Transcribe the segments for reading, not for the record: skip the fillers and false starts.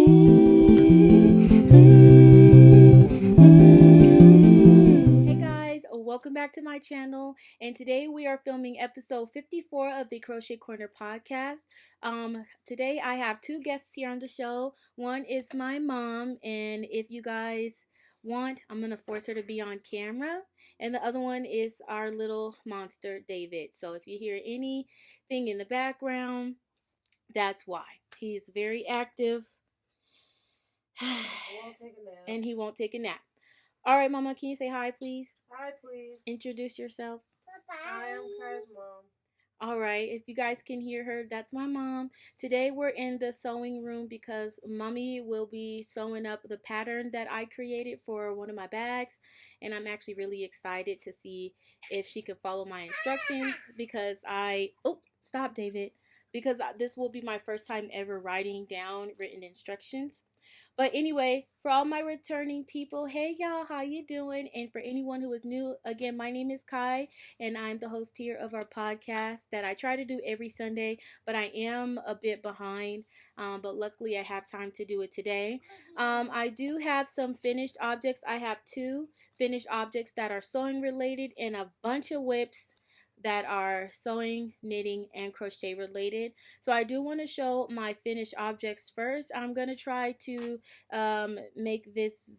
Hey guys, welcome back to my channel, and today we are filming episode 54 of the Crochet Corner podcast. Today I have two guests here on the show. One is my mom, and if you guys want, I'm gonna force her to be on camera, and the other one is our little monster David. So if you hear anything in the background, that's why. He's very active and he won't take a nap. All right, Mama, can you say hi, please? Hi, please. Introduce yourself. I am Kai's mom. All right, if you guys can hear her, that's my mom. Today we're in the sewing room because Mommy will be sewing up the pattern that I created for one of my bags, and I'm actually really excited to see if she can follow my instructions because stop, David, because this will be my first time ever writing down written instructions. But anyway, for all my returning people, hey y'all, how you doing? And for anyone who is new, again, my name is Kai, and I'm the host here of our podcast that I try to do every Sunday, but I am a bit behind, but luckily I have time to do it today. I do have some finished objects. I have two finished objects that are sewing related and a bunch of whips that are sewing, knitting, and crochet related. So I do want to show my finished objects first. I'm going to try to make this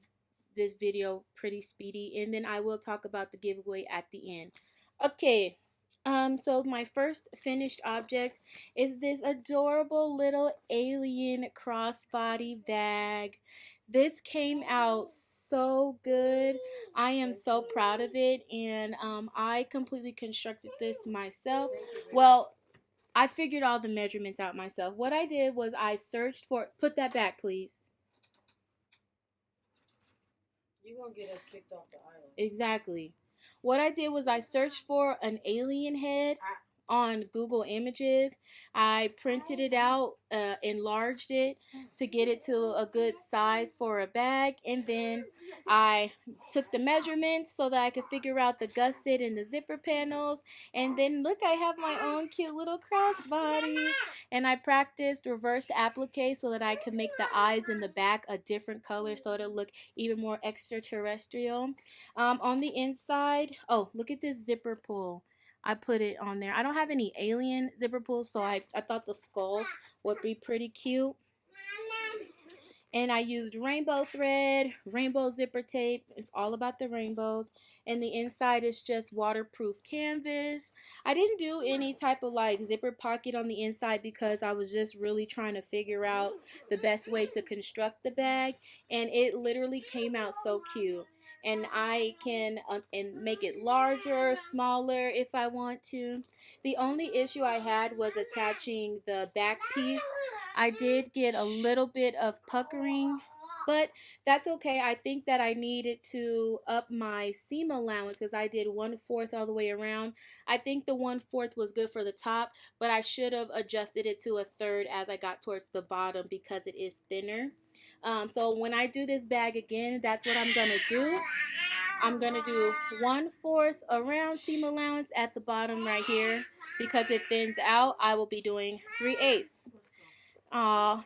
video pretty speedy, and then I will talk about the giveaway at the end. Okay, so my first finished object is this adorable little alien crossbody bag. This came out so good. I am so proud of it, and I completely constructed this myself. Well, I figured all the measurements out myself. What I did was I searched for, put that back please. You're going to get us kicked off the island. Exactly. What I did was I searched for an alien head on Google Images. I printed it out, enlarged it to get it to a good size for a bag, and then I took the measurements so that I could figure out the gusset and the zipper panels, and then look, I have my own cute little crossbody. And I practiced reversed applique so that I could make the eyes in the back a different color so it'll look even more extraterrestrial. On the inside, oh, look at this zipper pull. I put it on there. I don't have any alien zipper pulls, so I thought the skull would be pretty cute. And I used rainbow thread, rainbow zipper tape. It's all about the rainbows. And the inside is just waterproof canvas. I didn't do any type of like zipper pocket on the inside because I was just really trying to figure out the best way to construct the bag. And it literally came out so cute. And I can and make it larger, smaller if I want to. The only issue I had was attaching the back piece. I did get a little bit of puckering, but that's okay. I think that I needed to up my seam allowance because I did 1/4 all the way around. I think the 1/4 was good for the top, but I should have adjusted it to 1/3 as I got towards the bottom because it is thinner. So when I do this bag again, that's what I'm going to do. I'm going to do 1/4 around seam allowance at the bottom right here. Because it thins out, I will be doing 3/8. Aw.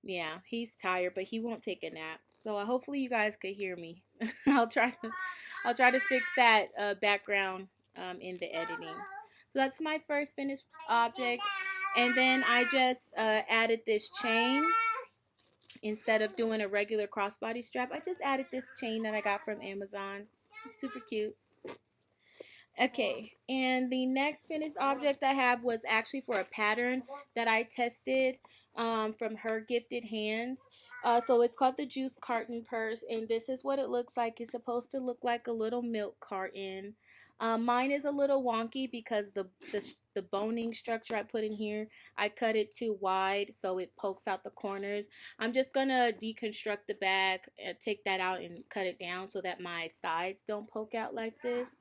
Yeah, he's tired, but he won't take a nap. So hopefully you guys could hear me. I'll try to fix that background in the editing. So that's my first finished object. And then I just added this chain. Instead of doing a regular crossbody strap, I just added this chain that I got from Amazon. It's super cute. Okay, and the next finished object I have was actually for a pattern that I tested from Her Gifted Hands. So it's called the Juice Carton Purse, and this is what it looks like. It's supposed to look like a little milk carton. Mine is a little wonky because the boning structure I put in here, I cut it too wide so it pokes out the corners. I'm just gonna deconstruct the bag and take that out and cut it down so that my sides don't poke out like this.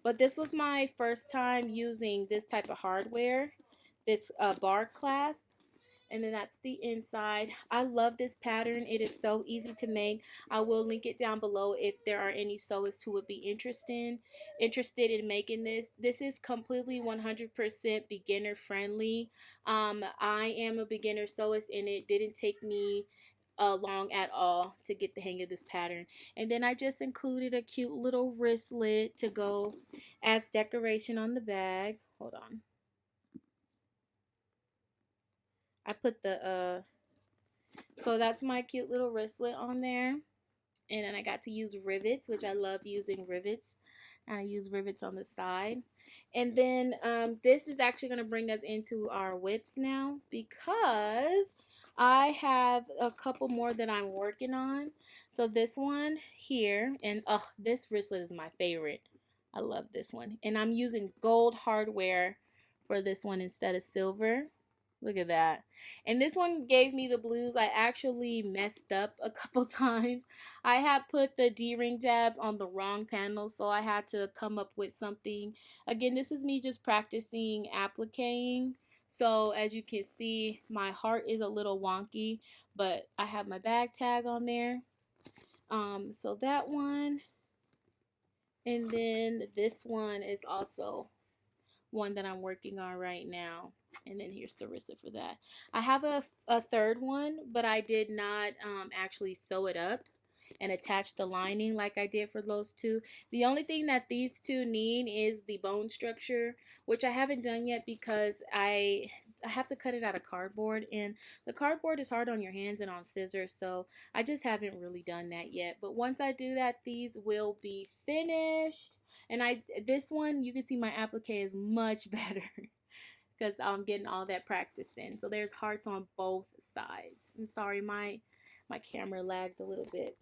But this was my first time using this type of hardware, this bar clasp. And then that's the inside. I love this pattern. It is so easy to make. I will link it down below if there are any sewists who would be interested in making this. This is completely 100% beginner friendly. I am a beginner sewist, and it didn't take me long at all to get the hang of this pattern. And then I just included a cute little wristlet to go as decoration on the bag. Hold on. I put the so that's my cute little wristlet on there. And then I got to use rivets, which I love using rivets. And I use rivets on the side. And then this is actually going to bring us into our whips now, because I have a couple more that I'm working on. So this one here, and this wristlet is my favorite. I love this one. And I'm using gold hardware for this one instead of silver. Look at that. And this one gave me the blues. I actually messed up a couple times. I had put the D-ring tabs on the wrong panel, so I had to come up with something. Again, this is me just practicing appliquing. So as you can see, my heart is a little wonky, but I have my bag tag on there. So that one. And then this one is also one that I'm working on right now. And then here's the wristlet for that. I have a third one, but I did not actually sew it up and attach the lining like I did for those two. The only thing that these two need is the bone structure, which I haven't done yet because I have to cut it out of cardboard, and the cardboard is hard on your hands and on scissors, so I just haven't really done that yet. But once I do that, these will be finished. And this one, you can see my applique is much better because I'm getting all that practice in. So there's hearts on both sides. I'm sorry, my camera lagged a little bit.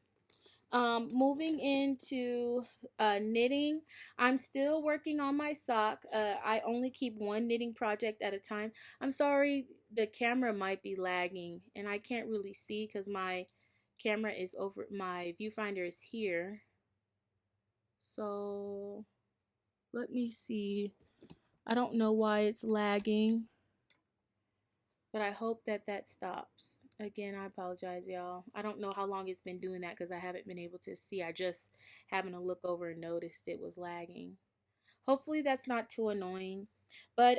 Moving into knitting, I'm still working on my sock. I only keep one knitting project at a time. I'm sorry, the camera might be lagging and I can't really see because my camera is over, my viewfinder is here. So let me see. I don't know why it's lagging, but I hope that that stops. Again, I apologize, y'all. I don't know how long it's been doing that because I haven't been able to see. I just happened to look over and noticed it was lagging. Hopefully that's not too annoying. But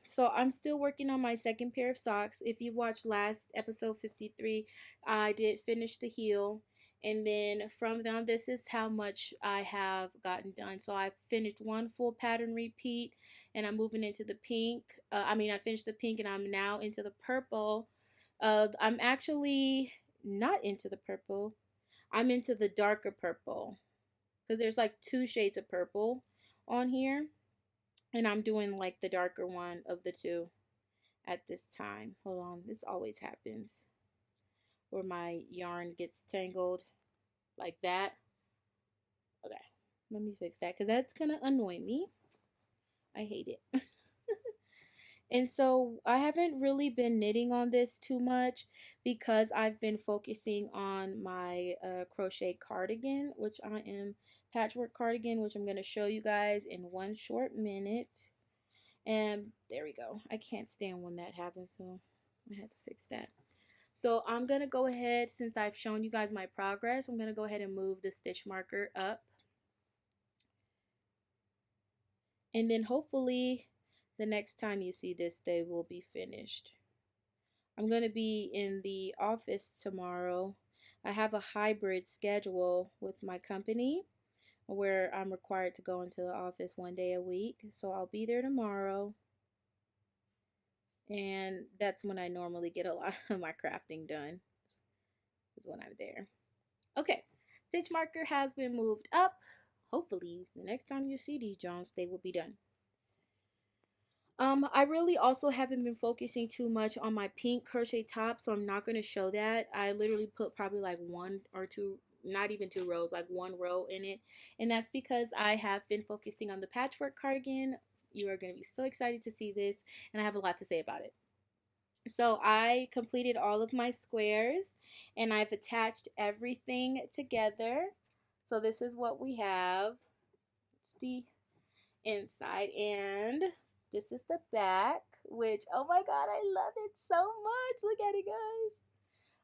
so I'm still working on my second pair of socks. If you watched last episode 53, I did finish the heel. And then from down, this is how much I have gotten done. So I finished one full pattern repeat, and I'm moving into the pink. I finished the pink, and I'm now into the purple. I'm actually not into the purple. I'm into the darker purple because there's like two shades of purple on here, and I'm doing like the darker one of the two at this time. Hold on, this always happens where my yarn gets tangled like that. Okay, let me fix that because that's gonna annoy me. I hate it. And so I haven't really been knitting on this too much because I've been focusing on my crochet cardigan, which I am patchwork cardigan, which I'm going to show you guys in one short minute. And there we go. I can't stand when that happens, so I had to fix that. So I'm going to go ahead, since I've shown you guys my progress, I'm going to go ahead and move the stitch marker up. And then hopefully the next time you see this, they will be finished. I'm going to be in the office tomorrow. I have a hybrid schedule with my company where I'm required to go into the office one day a week. So I'll be there tomorrow. And that's when I normally get a lot of my crafting done, is when I'm there. Okay, stitch marker has been moved up. Hopefully the next time you see these Jones, they will be done. I really also haven't been focusing too much on my pink crochet top, so I'm not going to show that. I literally put probably like one or two, not even two rows, like one row in it. And that's because I have been focusing on the patchwork cardigan. You are going to be so excited to see this, and I have a lot to say about it. So I completed all of my squares, and I've attached everything together. So this is what we have. It's the inside, and this is the back. which, oh my god, I love it so much. Look at it, guys.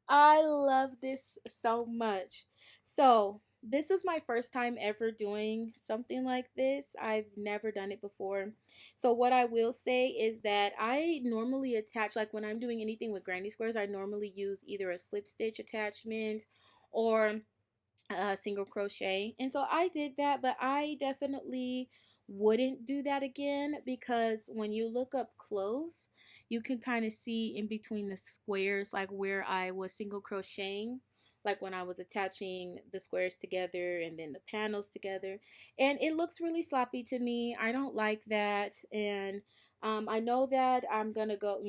I love this so much. So, this is my first time ever doing something like this. I've never done it before. So, what I will say is that I normally attach, like when I'm doing anything with granny squares, I normally use either a slip stitch attachment or single crochet. And so I did that, but I definitely wouldn't do that again because when you look up close, you can kind of see in between the squares, like where I was single crocheting, like when I was attaching the squares together and then the panels together. And it looks really sloppy to me. I don't like that. And I know that I'm gonna go,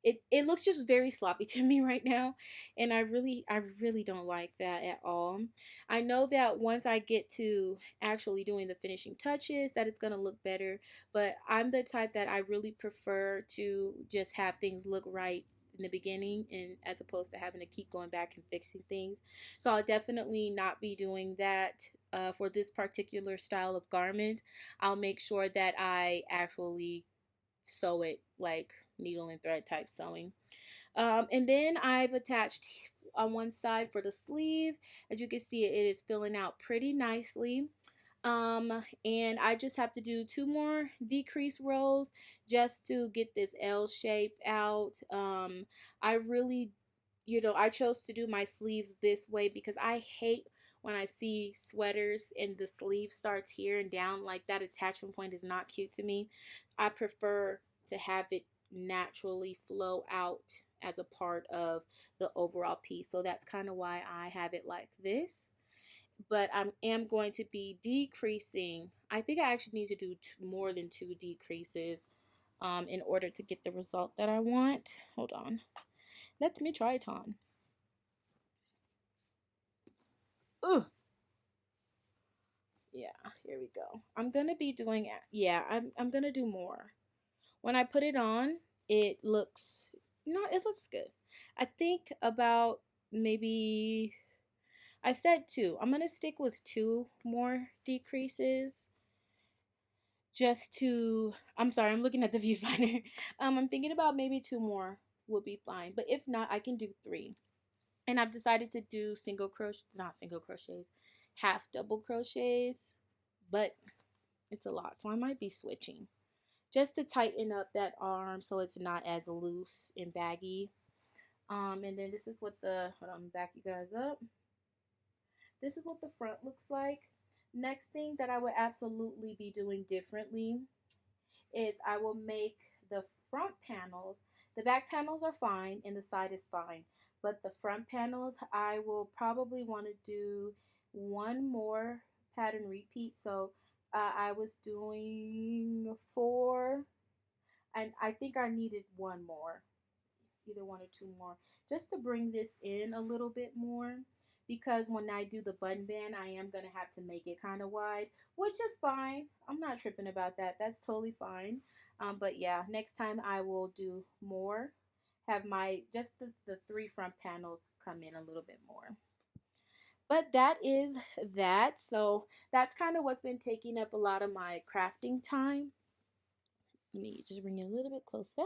it looks just very sloppy to me right now, and I really don't like that at all. I know that once I get to actually doing the finishing touches that it's going to look better, but I'm the type that I really prefer to just have things look right in the beginning, and as opposed to having to keep going back and fixing things. So I'll definitely not be doing that for this particular style of garment. I'll make sure that I actually sew it like needle and thread type sewing. And then I've attached on one side for the sleeve. As you can see, it is filling out pretty nicely. And I just have to do 2 more decrease rows just to get this L shape out. I really, I chose to do my sleeves this way because I hate when I see sweaters and the sleeve starts here and down. Like, that attachment point is not cute to me. I prefer to have it naturally flow out as a part of the overall piece. So that's kind of why I have it like this. But I am going to be decreasing. I think I actually need to do more than 2 decreases in order to get the result that I want. Hold on. Let me try it on. Ooh. Yeah, here we go. I'm going to be doing, yeah, I'm going to do more. When I put it on, it looks, it looks good. I think about maybe, I said 2. I'm going to stick with 2 more decreases just to, I'm sorry, I'm looking at the viewfinder. I'm thinking about maybe 2 more would be fine. But if not, I can do 3. And I've decided to do not single crochets, half double crochets, but it's a lot. So I might be switching just to tighten up that arm so it's not as loose and baggy. And then this is what hold on, back you guys up. This is what the front looks like. Next thing that I would absolutely be doing differently is I will make the front panels. The back panels are fine and the side is fine. But the front panels, I will probably want to do 1 more pattern repeat. So I was doing 4, and I think I needed 1 more, either 1 or 2 more, just to bring this in a little bit more. Because when I do the button band, I am going to have to make it kind of wide, which is fine. I'm not tripping about that. That's totally fine. But yeah, next time I will do more. Have just the 3 front panels come in a little bit more. But that is that. So that's kind of what's been taking up a lot of my crafting time. Let me just bring it a little bit closer.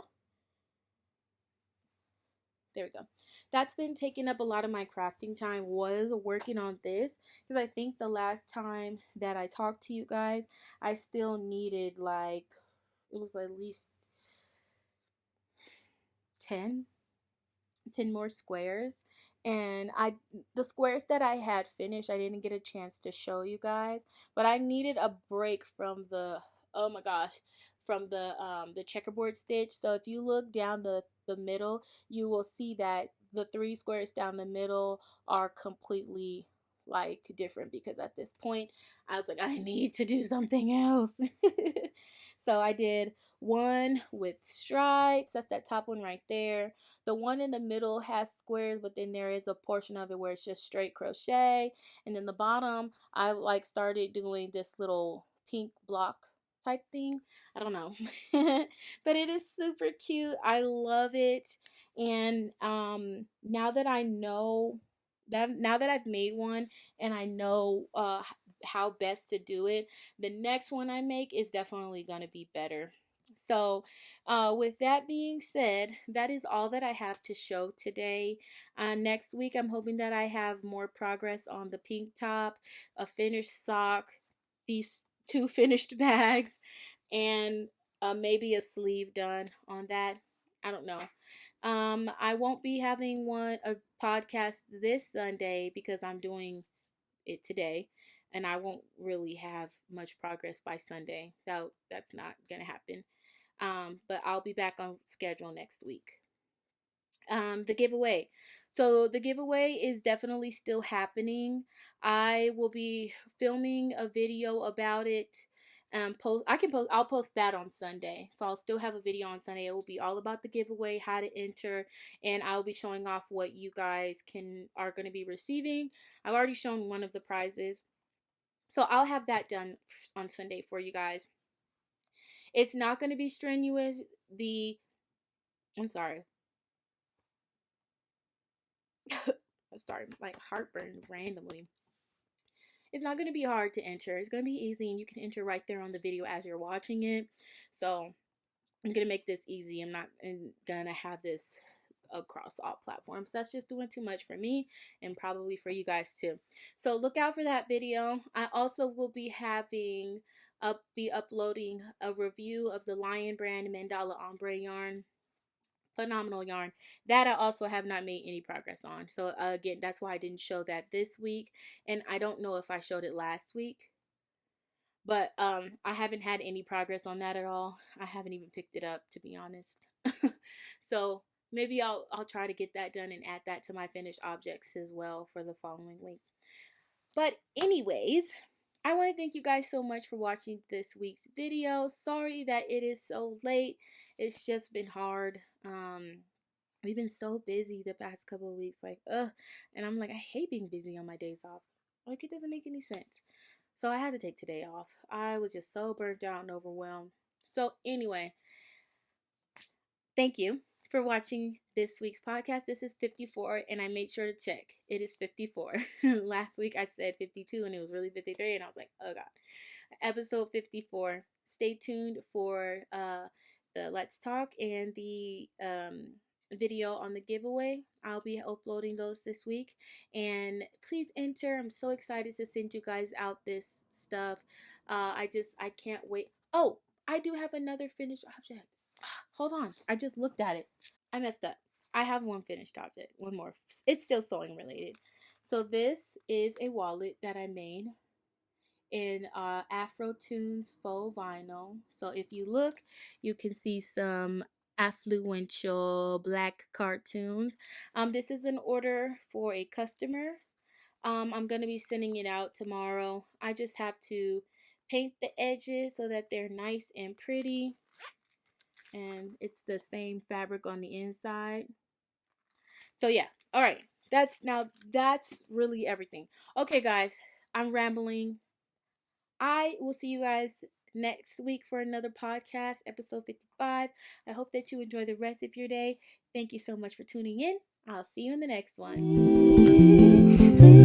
There we go. That's been taking up a lot of my crafting time, was working on this, because I think the last time that I talked to you guys, I still needed, like, it was at least 10 more squares. And the squares that I had finished, I didn't get a chance to show you guys, but I needed a break from oh my gosh, from the checkerboard stitch. So if you look down the middle, you will see that the 3 squares down the middle are completely like different, because at this point I was like, I need to do something else. So I did one with stripes. That's that top one right there. The one in the middle has squares, but then there is a portion of it where it's just straight crochet. And then the bottom, I like started doing this little pink block type thing. I don't know. But it is super cute. I love it. And now that I know now that I've made one and I know how best to do it, the next one I make is definitely going to be better. So, with that being said, that is all that I have to show today. Next week, I'm hoping that I have more progress on the pink top, a finished sock, these 2 finished bags, and maybe a sleeve done on that. I don't know. I won't be having a podcast this Sunday because I'm doing it today, and I won't really have much progress by Sunday. That's not gonna happen. But I'll be back on schedule next week. The giveaway. So the giveaway is definitely still happening. I will be filming a video about it. I'll post that on Sunday. So I'll still have a video on Sunday. It will be all about the giveaway, how to enter, and I'll be showing off what you guys are going to be receiving. I've already shown one of the prizes. So I'll have that done on Sunday for you guys. It's not going to be strenuous. I'm sorry. I started like heartburn randomly. It's not going to be hard to enter. It's going to be easy, and you can enter right there on the video as you're watching it. So I'm going to make this easy. I'm not going to have this across all platforms. That's just doing too much for me and probably for you guys too. So look out for that video. I also will be uploading a review of the Lion brand Mandala Ombre yarn. Phenomenal yarn that I also have not made any progress on. So again, that's why I didn't show that this week, and I don't know if I showed it last week, but I haven't had any progress on that at all. I haven't even picked it up, to be honest. So maybe I'll try to get that done and add that to my finished objects as well for the following week. But anyways, I want to thank you guys so much for watching this week's video. Sorry that it is so late. It's just been hard. We've been so busy the past couple of weeks, and I'm like, I hate being busy on my days off. Like, it doesn't make any sense. So I had to take today off. I was just so burnt out and overwhelmed. So anyway, thank you for watching this week's podcast. This is 54, and I made sure to check. It is 54. Last week I said 52, and it was really 53, and I was like, oh God. Episode 54. Stay tuned for the Let's Talk and the video on the giveaway. I'll be uploading those this week, and please enter. I'm so excited to send you guys out this stuff. I can't wait. Oh, I do have another finished object. Hold on, I just looked at it. I messed up. I have one finished object, one more. It's still sewing related. So this is a wallet that I made in Afro Tunes faux vinyl. So if you look, you can see some affluential black cartoons. This is an order for a customer. I'm going to be sending it out tomorrow. I just have to paint the edges so that they're nice and pretty. And it's the same fabric on the inside. So yeah, all right. That's really everything. Okay, guys, I'm rambling. I will see you guys next week for another podcast, episode 55. I hope that you enjoy the rest of your day. Thank you so much for tuning in. I'll see you in the next one.